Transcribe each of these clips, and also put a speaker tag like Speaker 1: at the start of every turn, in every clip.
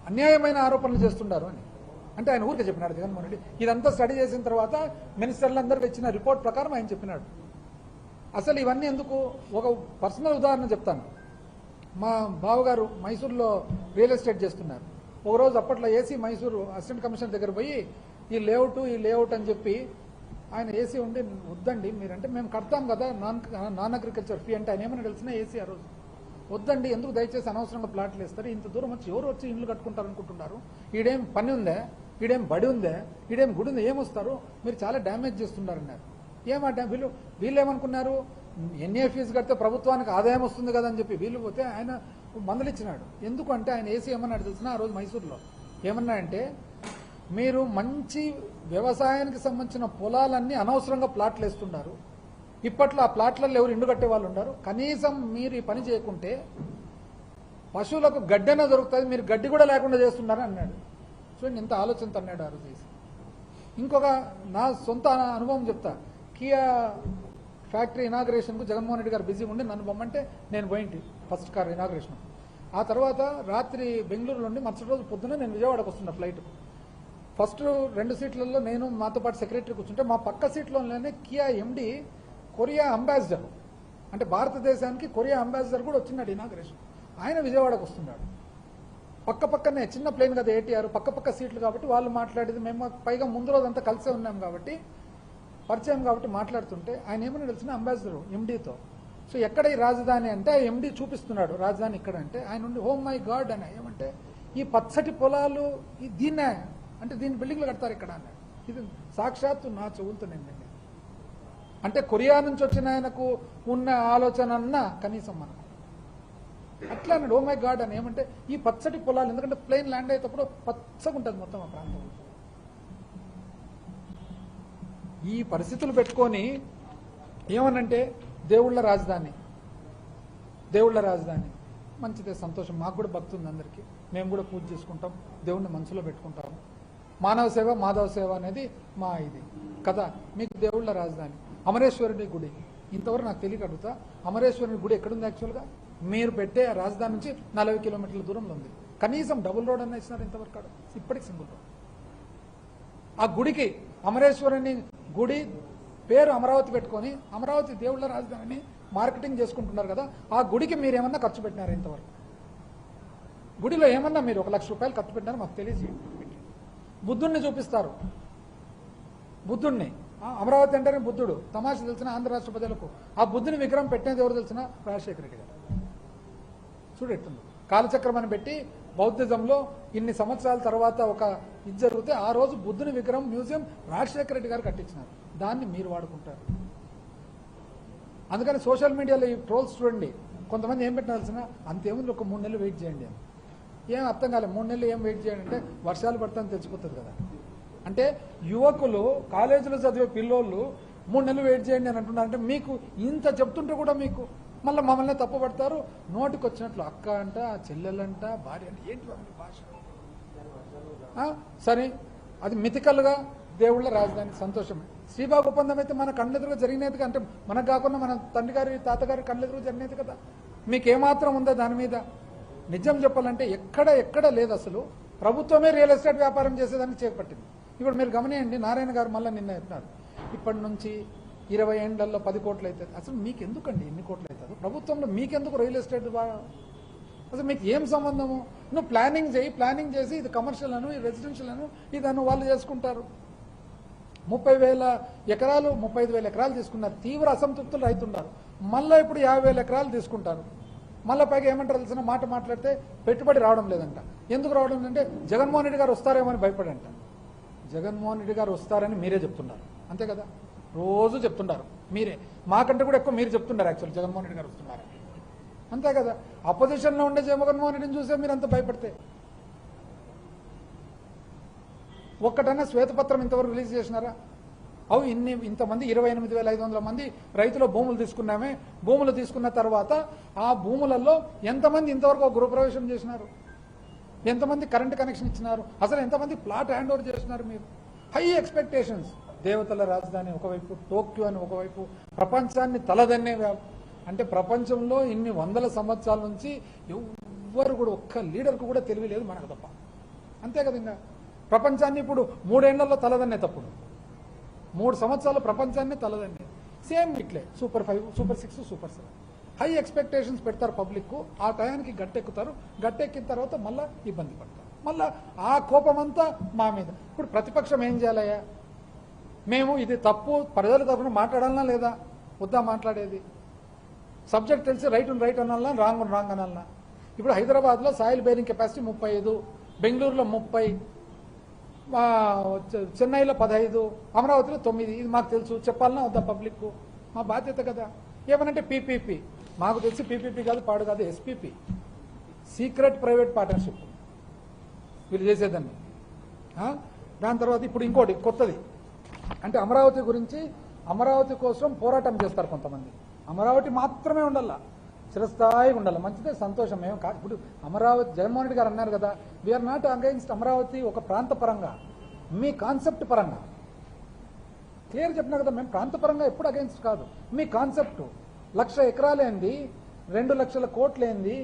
Speaker 1: అన్యాయమైన ఆరోపణలు చేస్తున్నారు అని. అంటే ఆయన ఊరికే చెప్పినాడు జగన్మోహన్ రెడ్డి. ఇదంతా స్టడీ చేసిన తర్వాత మినిస్టర్లందరూ ఇచ్చిన రిపోర్ట్ ప్రకారం ఆయన చెప్పినాడు. అసలు ఇవన్నీ ఎందుకు? ఒక పర్సనల్ ఉదాహరణ చెప్తాను. మా బావగారు మైసూరులో రియల్ ఎస్టేట్ చేస్తున్నారు. ఒకరోజు అప్పట్లో ఏసీ మైసూరు అసిస్టెంట్ కమిషనర్ దగ్గర పోయి ఈ లేఅవుట్ అని చెప్పి ఆయన ఏసీ ఉండి వద్దండి మీరంటే మేము కడతాం కదా నాన్ అగ్రికల్చర్ ఫీ అంటే ఆయన ఏమైనా తెలిసినా ఏసీ ఆ రోజు వద్దండి, ఎందుకు దయచేసి అనవసరంగా ప్లాట్లు వేస్తారు, ఇంత దూరం వచ్చి ఎవరు వచ్చి ఇల్లు కట్టుకుంటారు అనుకుంటున్నారు, ఈడేం పని ఉందే, ఈడేం బడి ఉందే, ఈడేం గుడి ఉందే, ఏమొస్తారు, మీరు చాలా డ్యామేజ్ చేస్తున్నారన్నారు. వీళ్ళు ఏమనుకున్నారు, ఎన్ఏ ఫీజు కడితే ప్రభుత్వానికి ఆదాయం వస్తుంది కదా అని చెప్పి వీళ్ళు పోతే ఆయన మందలిచ్చినాడు. ఎందుకంటే ఆయన ఏసీ ఏమన్నాడు తెలిసిన ఆ రోజు మైసూరులో ఏమన్నాడంటే, మీరు మంచి వ్యవసాయానికి సంబంధించిన పొలాలన్నీ అనవసరంగా ప్లాట్లు వేస్తున్నారు, ఇప్పట్లో ఆ ప్లాట్లలో ఎవరు ఇండు కట్టే వాళ్ళు ఉన్నారు, కనీసం మీరు ఈ పని చేయకుంటే పశువులకు గడ్డైనా దొరుకుతుంది, మీరు గడ్డి కూడా లేకుండా చేస్తున్నారని అన్నాడు. చూడండి ఇంత ఆలోచనతో అన్నాడు ఆ రోజు చేసి. ఇంకొక నా సొంత అనుభవం చెప్తా. కియా ఫ్యాక్టరీ ఇనాగ్రేషన్కు జగన్మోహన్ రెడ్డి గారు బిజీ ఉండి నన్ను బొమ్మంటే నేను పోయింటి ఫస్ట్ కార్ ఇనాగ్రేషన్. ఆ తర్వాత రాత్రి బెంగళూరు నుండి మరుసటి రోజు పొద్దున నేను విజయవాడకు వస్తున్నా ఫ్లైట్. ఫస్ట్ 2 సీట్లలో నేను మాతో పాటు సెక్రటరీ కూర్చుంటే మా పక్క సీట్లోనే కియా ఎండి కొరియా అంబాసిడర్, అంటే భారతదేశానికి కొరియా అంబాసిడర్ కూడా వచ్చినాడు ఇనాగ్రేషన్. ఆయన విజయవాడకు వస్తున్నాడు. పక్కనే చిన్న ప్లేన్ కదా ఏటీఆర్, పక్క సీట్లు కాబట్టి వాళ్ళు మాట్లాడేది మేము పైగా ముందు రోజు అంతా కలిసే ఉన్నాం కాబట్టి పరిచయం కాబట్టి మాట్లాడుతుంటే ఆయన ఏమన్నా తెలిసిన అంబాసిడర్ ఎండీతో. సో ఎక్కడ ఈ రాజధాని అంటే ఆ ఎండీ చూపిస్తున్నాడు రాజధాని ఇక్కడ అంటే ఆయన ఉండి హోమ్ మై గాడ్ అని ఏమంటే ఈ పచ్చటి పొలాలు దీన్నే అంటే దీని బిల్డింగ్లు కడతారు ఇక్కడ అన్నాడు. ఇది సాక్షాత్తు నా చెవులతో నేను అంటే కొరియా నుంచి వచ్చిన ఆయనకు ఉన్న ఆలోచన అన్నా కనీసం మనకు అట్లా అన్నాడు. ఓ మై గాడ్ అని ఏమంటే ఈ పచ్చటి పొలాలు, ఎందుకంటే ప్లేన్ ల్యాండ్ అయ్యేటప్పుడు పచ్చగా ఉంటుంది మొత్తం ఆ ప్రాంతం. ఈ పరిస్థితులు పెట్టుకొని ఏమనంటే దేవుళ్ళ రాజధాని మంచిదే, సంతోషం, మాకు కూడా భక్తి ఉంది అందరికీ, మేము కూడా పూజ చేసుకుంటాం, దేవుణ్ణి మనసులో పెట్టుకుంటాము, మానవ సేవ మాధవ సేవ అనేది మా ఇది కదా. మీకు దేవుళ్ళ రాజధాని అమరేశ్వరుడి గుడి ఇంతవరకు నాకు తెలియక అడుగుతా, అమరేశ్వరుని గుడి ఎక్కడుంది యాక్చువల్గా? మీరు పెట్టే రాజధాని నుంచి 40 కిలోమీటర్ల దూరంలో ఉంది. కనీసం డబుల్ రోడ్ అన్న ఇచ్చినారు ఇంతవరకు? ఇప్పటికి సింగిల్ రోడ్. ఆ గుడికి అమరేశ్వరుని గుడి పేరు అమరావతి పెట్టుకొని అమరావతి దేవుళ్ళ రాజధానిని మార్కెటింగ్ చేసుకుంటున్నారు కదా, ఆ గుడికి మీరు ఏమన్నా ఖర్చు పెట్టినారు ఇంతవరకు? గుడిలో ఏమన్నా మీరు 1 లక్ష రూపాయలు ఖర్చు పెట్టినారో మాకు తెలియజేయండి. బుద్ధుణ్ణి చూపిస్తారు, బుద్ధుణ్ణి అమరావతి అంటేనే బుద్ధుడు తమాష తెలిసిన ఆంధ్ర రాష్ట్ర ప్రజలకు. ఆ బుద్ధుని విగ్రహం పెట్టినది ఎవరు తెలిసిన? రాజశేఖర రెడ్డి గారు. చూడెట్టుంది కాలచక్రం అని పెట్టి బౌద్ధిజంలో ఇన్ని సంవత్సరాల తర్వాత ఒక ఇది జరిగితే ఆ రోజు బుద్ధుని విగ్రహం మ్యూజియం రాజశేఖర రెడ్డి గారు కట్టించినారు, దాన్ని మీరు వాడుకుంటారు. అందుకని సోషల్ మీడియాలో ఈ ట్రోల్స్ చూడండి, కొంతమంది ఏం పెట్టాల్సిన అంతేముంది, ఒక 3 నెలలు వెయిట్ చేయండి అని. ఏం అర్థం కాలేదు, 3 నెలలు ఏం వెయిట్ చేయండి అంటే వర్షాలు పడతాయని తెలిసిపోతుంది కదా. అంటే యువకులు కాలేజీలో చదివే పిల్లోళ్ళు 3 నెలలు వెయిట్ చేయండి అని అంటున్నారు. అంటే మీకు ఇంత చెప్తుంటే కూడా మీకు మళ్ళీ మమ్మల్ని తప్పుపడతారు, నోటికి వచ్చినట్లు అక్క అంట, చెల్లెలంట, భార్య అంటే ఏంటి భాష. సరే అది మితికల్గా దేవుళ్ళ రాజధాని సంతోషమే. శ్రీబాగ్ ఒప్పందం అయితే మన కళ్ళెదురుగా జరిగినది, అంటే మనకు కాకుండా మన తండ్రి గారి తాతగారి కళ్ళెదురుగా జరిగినది కదా. మీకేమాత్రం ఉందా దాని మీద? నిజం చెప్పాలంటే ఎక్కడ లేదు అసలు. ప్రభుత్వమే రియల్ ఎస్టేట్ వ్యాపారం చేసేదానికి చేపట్టింది. ఇప్పుడు మీరు గమనియండి, నారాయణ గారు మళ్ళీ నిన్న చెప్తున్నారు ఇప్పటి నుంచి 20 ఏళ్లలో 10 కోట్లు అవుతుంది. అసలు మీకు ఎందుకండి ఎన్ని కోట్లు అవుతుంది ప్రభుత్వంలో? మీకెందుకు రియల్ ఎస్టేట్ అసలు మీకు ఏం సంబంధము? నువ్వు ప్లానింగ్ చేసి ఇది కమర్షియల్ అను, ఇది రెసిడెన్షియల్ అను, ఇదను వాళ్ళు చేసుకుంటారు. 30,000 ఎకరాలు 35,000 ఎకరాలు తీసుకున్నారు. తీవ్ర అసంతృప్తులు రైతున్నారు. మళ్ళీ ఇప్పుడు 50,000 ఎకరాలు తీసుకుంటారు. మళ్ళీ పైగా ఏమంటారు తెలిసిన మాట మాట్లాడితే పెట్టుబడి రావడం లేదంట. ఎందుకు రావడం లేదంటే జగన్మోహన్ రెడ్డి గారు వస్తారేమో అని భయపడంట. జగన్మోహన్ రెడ్డి గారు వస్తారని మీరే చెప్తున్నారు, అంతే కదా? రోజు చెప్తున్నారు మీరే, మాకంటే కూడా ఎక్కువ మీరు చెప్తున్నారు యాక్చువల్ జగన్మోహన్ రెడ్డి గారు వస్తున్నారు, అంతే కదా? అపోజిషన్లో ఉండే జగన్మోహన్ రెడ్డిని చూసే మీరు అంత భయపడితే ఒక్కటన్నా శ్వేతపత్రం ఇంతవరకు రిలీజ్ చేసినారా? ఇంతమంది 28,500 మంది రైతుల భూములు తీసుకున్నామే. భూములు తీసుకున్న తర్వాత ఆ భూములలో ఎంతమంది ఇంతవరకు గృహప్రవేశం చేసినారు? ఎంతమంది కరెంట్ కనెక్షన్ ఇచ్చినారు? అసలు ఎంతమంది ప్లాట్ హ్యాండ్ ఓవర్ చేసినారు? మీరు హై ఎక్స్పెక్టేషన్స్. దేవతల రాజధాని ఒకవైపు, టోక్యో అని ఒకవైపు, ప్రపంచాన్ని తలదన్నే అంటే ప్రపంచంలో ఇన్ని 100 సంవత్సరాల నుంచి ఎవ్వరు కూడా ఒక్క లీడర్కు కూడా తెలివి లేదు మనకు తప్ప. అంతే కదా. ఇంకా ప్రపంచాన్ని ఇప్పుడు 3 ఏళ్లలో తలదన్నే తప్పుడు, 3 సంవత్సరాలు ప్రపంచాన్ని తలదన్నే. సేమ్ ఇట్లే super 5, super 6, super 7 high expectations పెడతారు పబ్లిక్. ఆ టయానికి గట్టెక్కుతారు, గట్టెక్కిన తర్వాత మళ్ళీ ఇబ్బంది పడతారు. మళ్ళీ ఆ కోపమంతా మా మీద. ఇప్పుడు ప్రతిపక్షం ఏం చేయాలయ్యా? మేము ఇది తప్పు ప్రజల తరఫున మాట్లాడాలన్నా లేదా? వద్దా మాట్లాడేది? సబ్జెక్ట్ తెలిసి రైట్ అనాలన్నా, రాంగ్ అనాలన్నా? ఇప్పుడు హైదరాబాద్లో సాయిల్ బేరింగ్ కెపాసిటీ 35, బెంగళూరులో 30, చెన్నైలో 15, అమరావతిలో 9. ఇది మాకు తెలుసు, చెప్పాలన్నా వద్దా పబ్లిక్? మా బాధ్యత కదా. ఏమనంటే పీపీపీ, మాకు తెలిసి పీపీపీ కాదు, పాడు కాదు, ఎస్పీపీ, సీక్రెట్ ప్రైవేట్ పార్ట్నర్షిప్ వీళ్ళు చేసేదాన్ని. దాని తర్వాత ఇప్పుడు ఇంకోటి కొత్తది అంటే అమరావతి గురించి, అమరావతి కోసం పోరాటం చేస్తారు కొంతమంది. అమరావతి మాత్రమే ఉండాలా, చిరస్థాయిగా ఉండాలి, మంచిదే, సంతోషం. మేము కాదు. ఇప్పుడు అమరావతి జగన్మోహన్ రెడ్డి గారు అన్నారు కదా, వీఆర్ నాట్ అగైన్స్ట్ అమరావతి ఒక ప్రాంత పరంగా, మీ కాన్సెప్ట్ పరంగా క్లియర్ చెప్పినా కదా. మేము ప్రాంత పరంగా ఎప్పుడు అగైన్స్ట్ కాదు. మీ కాన్సెప్ట్ 1,00,000 ఎకరాలేంది, 2 లక్షల కోట్లేంది,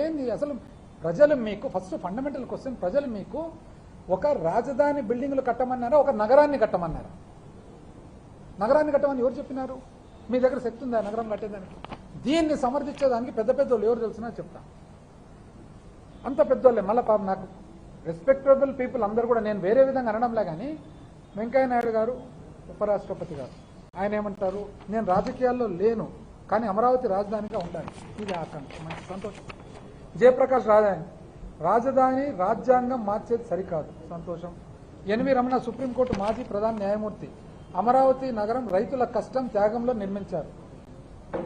Speaker 1: ఏంది అసలు? ప్రజలు మీకు ఫస్ట్ ఫండమెంటల్ క్వశ్చన్, ప్రజలు మీకు ఒక రాజధాని బిల్డింగ్లు కట్టమన్నారా, ఒక నగరాన్ని కట్టమన్నారా? నగరాన్ని కట్టమని ఎవరు చెప్పినారు? మీ దగ్గర శక్తి ఉందా నగరం కట్టేదానికి? దీన్ని సమర్థించేదానికి పెద్ద పెద్దోళ్ళు ఎవరు తెలిసినా చెప్తా. అంత పెద్దోళ్ళే. మళ్ళీ పాపం నాకు రెస్పెక్టబుల్ పీపుల్ అందరూ కూడా, నేను వేరే విధంగా అనడంలే కానీ, వెంకయ్య నాయుడు గారు ఉపరాష్ట్రపతి గారు ఆయన ఏమంటారు, నేను రాజకీయాల్లో లేను కానీ అమరావతి రాజధానిగా ఉండాలి, ఇది ఆకాంక్ష. మంచి సంతోషం. జయప్రకాష్ రాజధాని రాజ్యాంగం మార్చేది సరికాదు, సంతోషం. ఎన్వి రమణ సుప్రీంకోర్టు మాజీ ప్రధాన న్యాయమూర్తి, అమరావతి నగరం రైతుల కష్టం త్యాగంలో నిర్మించారు.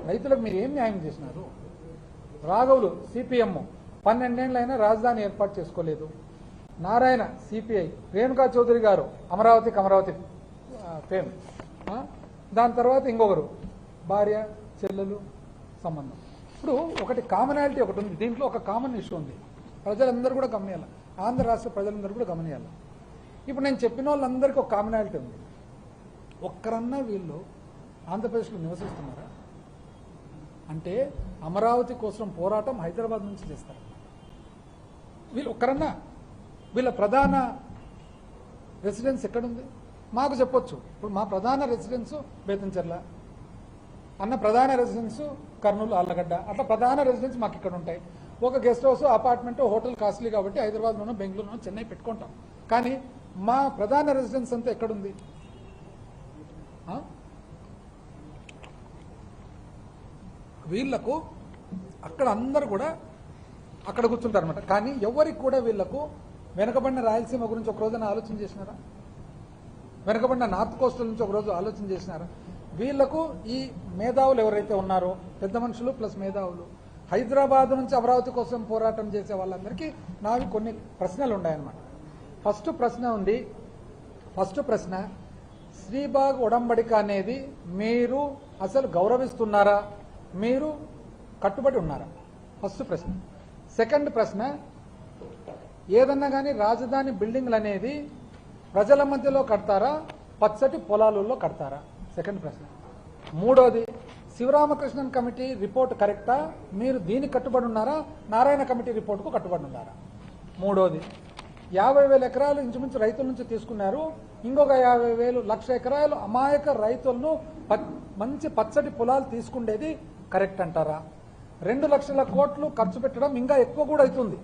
Speaker 1: రైతులకు మీరు ఏం న్యాయం చేసినారు? రాఘవులు సిపిఎం 12 ఏళ్లైనా రాజధాని ఏర్పాటు చేసుకోలేదు. నారాయణ సిపిఐ, రేణుకా చౌదరి గారు అమరావతి ఫేమ్. దాని తర్వాత ఇంకొకరు భార్య చెల్లెలు సంబంధం. ఇప్పుడు ఒకటి కామనాలిటీ ఒకటి ఉంది, దీంట్లో ఒక కామన్ ఇష్యూ ఉంది, ప్రజలందరూ కూడా గమనియాలి, ఆంధ్ర రాష్ట్ర ప్రజలందరూ కూడా గమనియాలి. ఇప్పుడు నేను చెప్పిన వాళ్ళందరికీ ఒక కామనాలిటీ ఉంది. ఒక్కరన్నా వీళ్ళు ఆంధ్రప్రదేశ్లో నివసిస్తున్నారా? అంటే అమరావతి కోసం పోరాటం హైదరాబాద్ నుంచి చేస్తారు వీళ్ళు. ఒక్కరన్నా వీళ్ళ ప్రధాన రెసిడెన్స్ ఎక్కడుంది మాకు చెప్పొచ్చు. ఇప్పుడు మా ప్రధాన రెసిడెన్స్ బేతంచెర్ల, అన్న ప్రధాన రెసిడెన్స్ కర్నూలు ఆళ్లగడ్డ, అట్లా ప్రధాన రెసిడెన్స్ మాకు ఇక్కడ ఉంటాయి. ఒక guest house, apartment, hotel costly కాబట్టి హైదరాబాద్లోనూ బెంగళూరులోనూ చెన్నై పెట్టుకుంటాం. కానీ మా ప్రధాన రెసిడెన్స్ అంతా ఎక్కడుంది? వీళ్లకు అక్కడ అందరూ కూడా అక్కడ కూర్చుంటారు అనమాట. కానీ ఎవరికి కూడా వీళ్లకు వెనకబడిన రాయలసీమ గురించి ఒక రోజున ఆలోచన చేసినారా? వెనకబడిన నార్త్ కోస్టల్ నుంచి ఒక రోజు ఆలోచన చేసినారా? వీళ్లకు ఈ మేధావులు ఎవరైతే ఉన్నారో, పెద్ద మనుషులు ప్లస్ మేధావులు, హైదరాబాద్ నుంచి అమరావతి కోసం పోరాటం చేసే వాళ్ళందరికీ నావి కొన్ని ప్రశ్నలు ఉన్నాయన్నమాట. ఫస్ట్ ప్రశ్న శ్రీబాగ్ ఒడంబడిక అనేది మీరు అసలు గౌరవిస్తున్నారా, మీరు కట్టుబడి ఉన్నారా? ఫస్ట్ ప్రశ్న. సెకండ్ ప్రశ్న, ఏదన్నా కానీ రాజధాని బిల్డింగ్లు అనేది ప్రజల మధ్యలో కడతారా, పచ్చటి పొలాలలో కడతారా? సెకండ్ ప్రశ్న. మూడోది, శివరామకృష్ణన్ కమిటీ రిపోర్ట్ కరెక్టా, మీరు దీనికి కట్టుబడి ఉన్నారా, నారాయణ కమిటీ రిపోర్టుకు కట్టుబడి ఉన్నారా? మూడోది, 50,000 ఎకరాలు ఇంచుమించు రైతుల నుంచి తీసుకున్నారు, ఇంకొక 50,000 1,00,000 ఎకరాలు అమాయక రైతులను మంచి పచ్చటి పొలాలు తీసుకుండేది కరెక్ట్ అంటారా? 2 లక్షల కోట్లు ఖర్చు పెట్టడం ఇంకా ఎక్కువ కూడా అవుతుంది,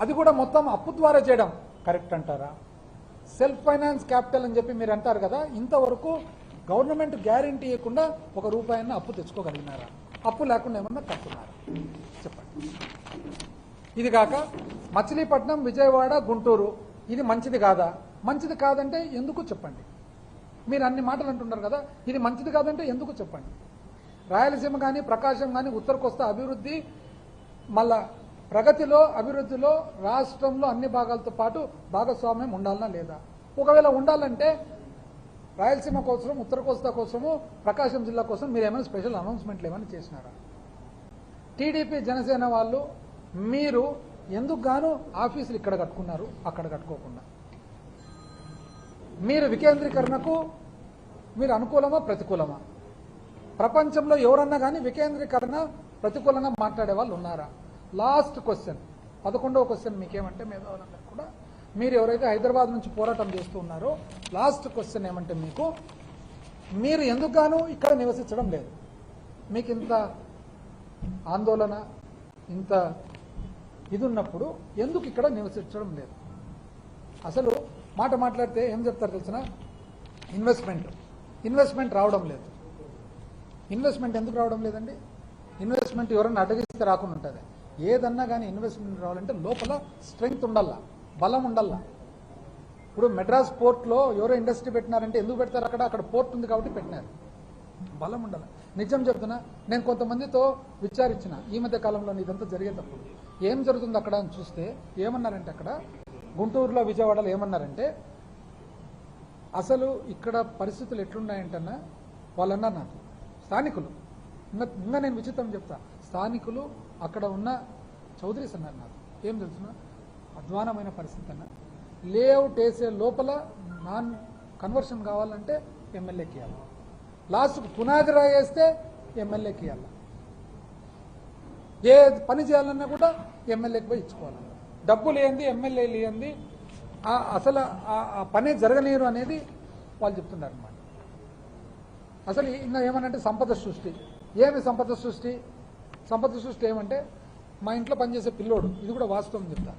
Speaker 1: అది కూడా మొత్తం అప్పు ద్వారా చేయడం కరెక్ట్ అంటారా? సెల్ఫ్ ఫైనాన్స్ క్యాపిటల్ అని చెప్పి మీరు అంటారు కదా, ఇంతవరకు గవర్నమెంట్ గ్యారంటీ ఇవ్వకుండా ₹1 అప్పు తెచ్చుకోగలిగినారా? అప్పు లేకుండా ఏమన్నా కట్టున్నారా? చెప్పండి. ఇది కాక మచిలీపట్నం, విజయవాడ, గుంటూరు ఇది మంచిది కాదా? మంచిది కాదంటే ఎందుకు చెప్పండి. మీరు అన్ని మాటలు అంటున్నారు కదా, ఇది మంచిది కాదంటే ఎందుకు చెప్పండి. రాయలసీమ కానీ, ప్రకాశం కానీ, ఉత్తర కోస్తా అభివృద్ధి, మళ్ళా ప్రగతిలో, అభివృద్ధిలో రాష్ట్రంలో అన్ని భాగాలతో పాటు భాగస్వామ్యం ఉండాలనా లేదా? ఒకవేళ ఉండాలంటే రాయలసీమ కోసం, ఉత్తర కోస్తా కోసము, ప్రకాశం జిల్లా కోసం మీరు ఏమైనా స్పెషల్ అనౌన్స్మెంట్లు ఏమైనా చేసినారా? టీడీపీ, జనసేన వాళ్ళు మీరు ఎందుకు గాను ఆఫీసులు ఇక్కడ కట్టుకున్నారు, అక్కడ కట్టుకోకుండా? మీరు వికేంద్రీకరణకు మీరు అనుకూలమా, ప్రతికూలమా? ప్రపంచంలో ఎవరన్నా కానీ వికేంద్రీకరణ ప్రతికూలంగా మాట్లాడే వాళ్ళు ఉన్నారా? లాస్ట్ క్వశ్చన్, 11వ క్వశ్చన్ మీకేమంటే మేధావులందరూ కూడా మీరు ఎవరైతే హైదరాబాద్ నుంచి పోరాటం చేస్తూ ఉన్నారో లాస్ట్ క్వశ్చన్ ఏమంటే మీరు ఎందుకు గాను ఇక్కడ నివసించడం లేదు? మీకు ఇంత ఆందోళన, ఇంత ఇది ఉన్నప్పుడు ఎందుకు ఇక్కడ నివసించడం లేదు? అసలు మాట్లాడితే ఏం చెప్తారు తెలిసిన? ఇన్వెస్ట్మెంట్ రావడం లేదు. ఇన్వెస్ట్మెంట్ ఎందుకు రావడం లేదండి? ఇన్వెస్ట్మెంట్ ఎవరన్నా అడ్డగిస్తే రాకుండా ఉంటుంది. ఏదన్నా కానీ ఇన్వెస్ట్మెంట్ రావాలంటే లోపల స్ట్రెంగ్త్ ఉండాలా, బలం ఉండాలా. ఇప్పుడు మెడ్రాస్ పోర్ట్లో ఎవరో ఇండస్ట్రీ పెట్టినారంటే ఎందుకు పెడతారు? అక్కడ పోర్ట్ ఉంది కాబట్టి పెట్టినారు. బలం ఉండాలి. నిజం చెప్తున్నా, నేను కొంతమందితో విచారించిన ఈ మధ్య కాలంలో ఇదంతా జరిగేటప్పుడు ఏం జరుగుతుంది అక్కడ అని చూస్తే ఏమన్నారంటే, అక్కడ గుంటూరులో, విజయవాడలో ఏమన్నారంటే, అసలు ఇక్కడ పరిస్థితులు ఎట్లున్నాయంటన్నా వాళ్ళన్నా నాకు స్థానికులు, ఇంకా నేను విచిత్రం చెప్తా, స్థానికులు అక్కడ ఉన్న చౌదరీస్ అన్నారు నాకు, ఏం తెలుసునా, అధ్వానమైన పరిస్థితి అన్న. లేఅవుట్ వేసే లోపల నాన్ కన్వర్షన్ కావాలంటే ఎమ్మెల్యేకి ఇవ్వాలి, లాస్ట్కు పునాది రాయి వేస్తే ఎమ్మెల్యేకి ఇవ్వాలి, ఏ పని చేయాలన్నా కూడా ఎమ్మెల్యేకి పోయి ఇచ్చుకోవాలి. డబ్బులు ఏంది, ఎమ్మెల్యేలు ఏంది, అసలు ఆ పనే జరగనీరు అనేది వాళ్ళు చెప్తున్నారు అన్నమాట. అసలు ఇంకా ఏమనంటే సంపద సృష్టి. ఏమి సంపద సృష్టి? సంపద సృష్టి ఏమంటే, మా ఇంట్లో పనిచేసే పిల్లోడు, ఇది కూడా వాస్తవం చెప్తా,